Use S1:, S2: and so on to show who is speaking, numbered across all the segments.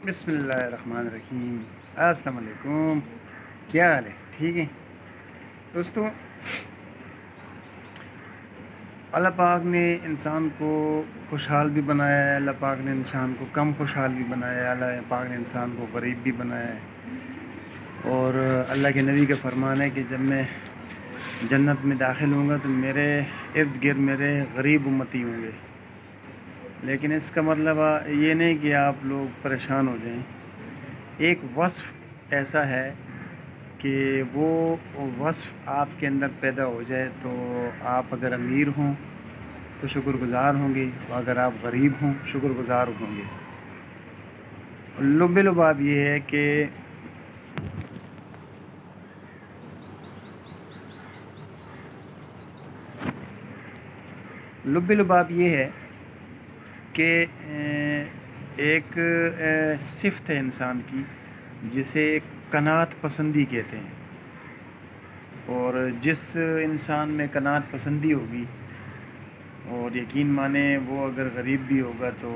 S1: بسم اللہ الرحمن الرحیم۔ السلام علیکم، کیا حال ہے؟ ٹھیک ہے دوستو، اللہ پاک نے انسان کو خوشحال بھی بنایا ہے، اللہ پاک نے انسان کو کم خوشحال بھی بنایا ہے، اللہ پاک نے انسان کو غریب بھی بنایا ہے۔ اور اللہ کے نبی کا فرمان ہے کہ جب میں جنت میں داخل ہوں گا تو میرے ارد گرد میرے غریب امتی ہوں گے، لیکن اس کا مطلب یہ نہیں کہ آپ لوگ پریشان ہو جائیں۔ ایک وصف ایسا ہے کہ وہ وصف آپ کے اندر پیدا ہو جائے تو آپ اگر امیر ہوں تو شکر گزار ہوں گے، اور اگر آپ غریب ہوں شکر گزار ہوں گے۔ لب لباب یہ ہے کہ ایک صفت ہے انسان کی جسے قناعت پسندی کہتے ہیں، اور جس انسان میں قناعت پسندی ہوگی اور یقین مانے وہ اگر غریب بھی ہوگا تو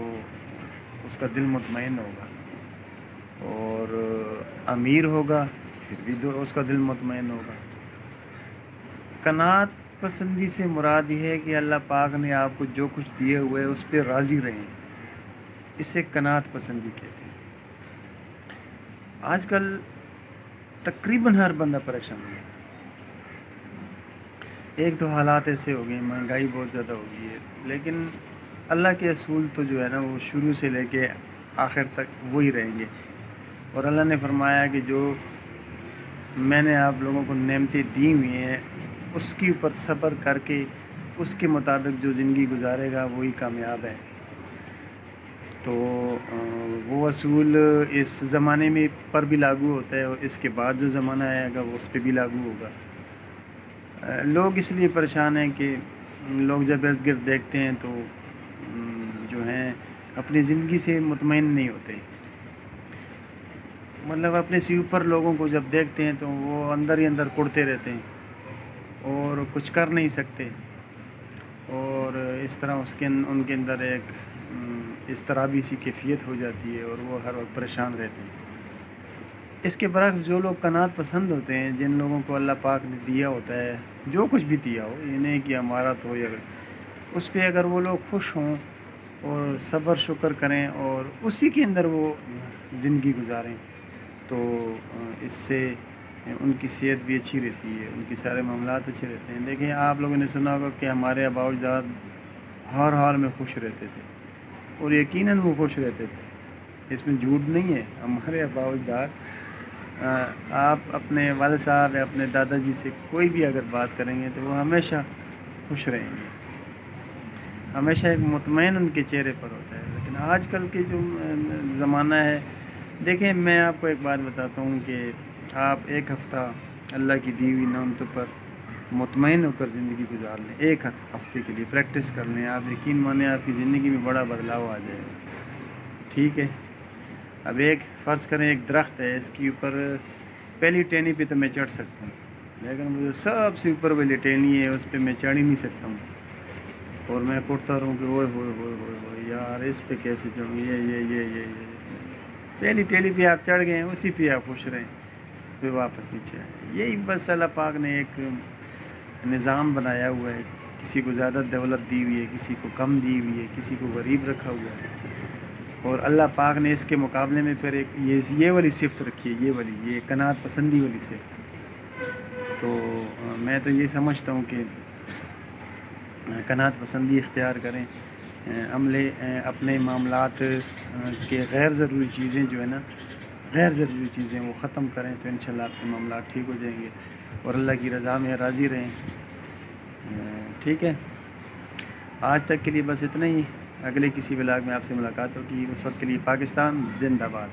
S1: اس کا دل مطمئن ہوگا، اور امیر ہوگا پھر بھی اس کا دل مطمئن ہوگا۔ قناعت پسندی سے مراد یہ ہے کہ اللہ پاک نے آپ کو جو کچھ دیے ہوئے اس پہ راضی رہیں، اسے قناعت پسندی کہتے ہیں۔ آج کل تقریباً ہر بندہ پریشان ہے۔ ایک تو حالات ایسے ہو گئے، مہنگائی بہت زیادہ ہو گئی ہے، لیکن اللہ کے اصول تو جو ہے نا وہ شروع سے لے کے آخر تک وہی رہیں گے، اور اللہ نے فرمایا کہ جو میں نے آپ لوگوں کو نعمتیں دی ہوئی ہیں اس کے اوپر صبر کر کے اس کے مطابق جو زندگی گزارے گا وہی کامیاب ہے۔ تو وہ اصول اس زمانے میں پر بھی لاگو ہوتا ہے، اور اس کے بعد جو زمانہ آئے گا وہ اس پہ بھی لاگو ہوگا۔ لوگ اس لیے پریشان ہیں کہ لوگ جب ارد گرد دیکھتے ہیں تو جو ہیں اپنی زندگی سے مطمئن نہیں ہوتے، مطلب اپنے سے اوپر لوگوں کو جب دیکھتے ہیں تو وہ اندر ہی اندر کڑتے رہتے ہیں اور کچھ کر نہیں سکتے، اور اس طرح ان کے اندر ایک اضطرابی سی کیفیت ہو جاتی ہے، اور وہ ہر وقت پریشان رہتے ہیں۔ اس کے برعکس جو لوگ قناعت پسند ہوتے ہیں، جن لوگوں کو اللہ پاک نے دیا ہوتا ہے جو کچھ بھی دیا ہو، یہ نہیں کہ ہمارا تو یا اس پہ اگر وہ لوگ خوش ہوں اور صبر شکر کریں اور اسی کے اندر وہ زندگی گزاریں تو اس سے ان کی صحت بھی اچھی رہتی ہے، ان کے سارے معاملات اچھے رہتے ہیں۔ دیکھیں، آپ لوگوں نے سنا ہوگا کہ ہمارے آباء و اجداد ہر حال میں خوش رہتے تھے، اور یقیناً وہ خوش رہتے تھے، اس میں جھوٹ نہیں ہے۔ ہمارے آباء و اجداد، آپ اپنے والد صاحب یا اپنے دادا جی سے کوئی بھی اگر بات کریں گے تو وہ ہمیشہ خوش رہیں گے، ہمیشہ ایک مطمئن ان کے چہرے پر ہوتا ہے۔ لیکن آج کل کے جو زمانہ ہے، دیکھیں میں آپ کو ایک بات بتاتا ہوں کہ آپ ایک ہفتہ اللہ کی دی ہوئی نعمتوں پر مطمئن ہو کر زندگی گزار لیں، ایک ہفتے کے لیے پریکٹس کر لیں، آپ یقین مانیں آپ کی زندگی میں بڑا بدلاؤ آ جائے گا۔ ٹھیک ہے، اب ایک فرض کریں ایک درخت ہے، اس کے اوپر پہلی ٹہنی پہ تو میں چڑھ سکتا ہوں، لیکن مجھے سب سے اوپر والی ٹہنی ہے اس پہ میں چڑھ ہی نہیں سکتا ہوں، اور میں اٹھتا رہوں کہ اوئے ہوئے ہوئے ہوئے ہوئے یار اس پہ کیسے چڑھوں، یہ پہلی ٹہنی پہ آپ چڑھ گئے ہیں، اسی پہ آپ خوش رہیں، پھر واپس نیچے آئیں۔ یہی بس اللہ پاک نے ایک نظام بنایا ہوا ہے، کسی کو زیادہ دولت دی ہوئی ہے، کسی کو کم دی ہوئی ہے، کسی کو غریب رکھا ہوا ہے، اور اللہ پاک نے اس کے مقابلے میں پھر ایک یہ والی صفت رکھی ہے، یہ قناعت پسندی والی صفت۔ تو میں تو یہ سمجھتا ہوں کہ قناعت پسندی اختیار کریں، عملے اپنے معاملات کے غیر ضروری چیزیں جو ہے نا، غیر ضروری چیزیں وہ ختم کریں تو انشاءاللہ آپ کے معاملات ٹھیک ہو جائیں گے، اور اللہ کی رضا میں راضی رہیں۔ ٹھیک ہے، آج تک کے لیے بس اتنا ہی، اگلے کسی ولاگ میں آپ سے ملاقات ہوگی، اس وقت کے لیے پاکستان زندہ باد۔